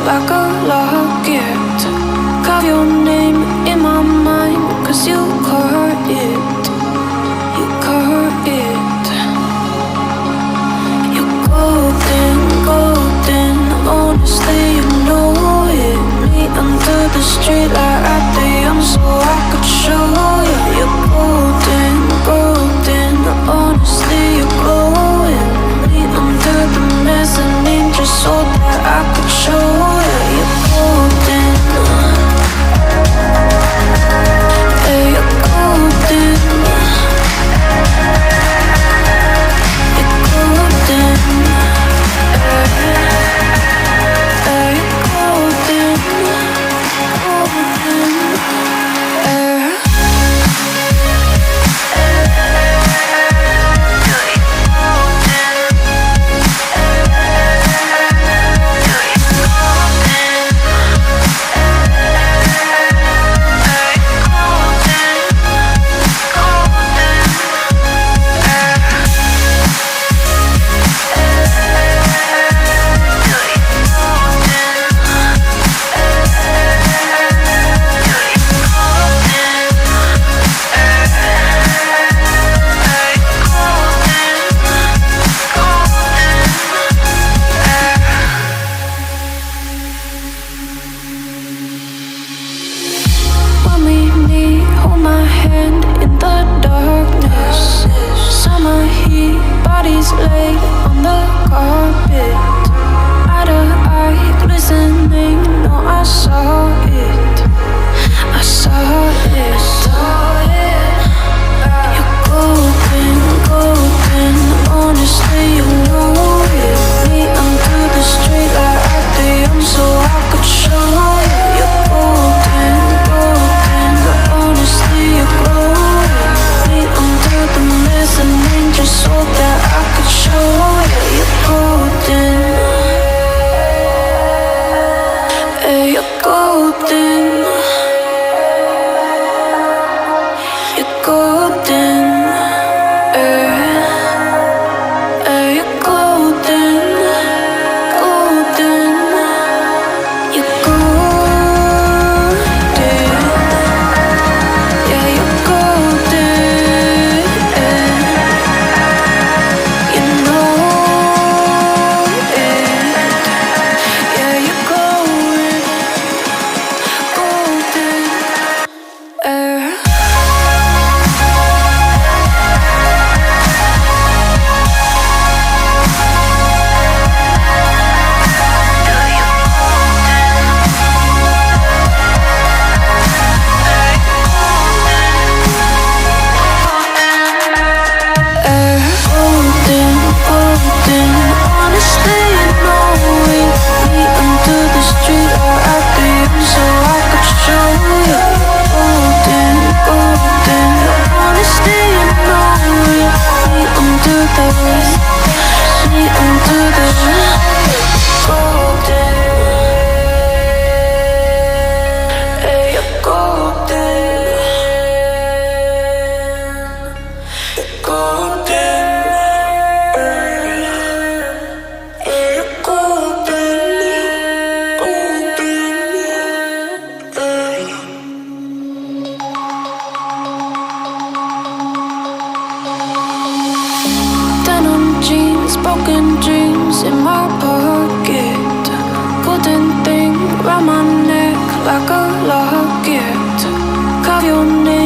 like a locket. Carve your name in my mind, 'cause you caught it. You caught it. You're golden, golden. Honestly, you know it. Me under the street light at the so I could show you. You're golden, golden. Honestly, you're glowing. Me under the mezzanine just so that I could show you. You're golden. Hey, you're golden. You're golden. Hey, you're golden. Golden. Laid on the carpet, eye to eye, glistening. No, I saw it. I saw it. You're golden, golden. Honestly, you know it. Me under the street light at the so I could show you. You're golden, golden. Honestly, you're glowing. Me under the mezzanine just so that I could show you. You're golden. Hey, you're golden. You're golden. Hey, you're golden. Golden. You're golden. Yeah, you're golden. You know it. Yeah, you're going golden. Golden, golden. Honestly, you know it. Me under the street or at the so I could show you. Golden, golden. Honestly, you know it. Me under the golden. Hey, you're golden. Golden. Denim jeans, broken dreams in my pocket. Golden thing round my neck like a locket. Carve your name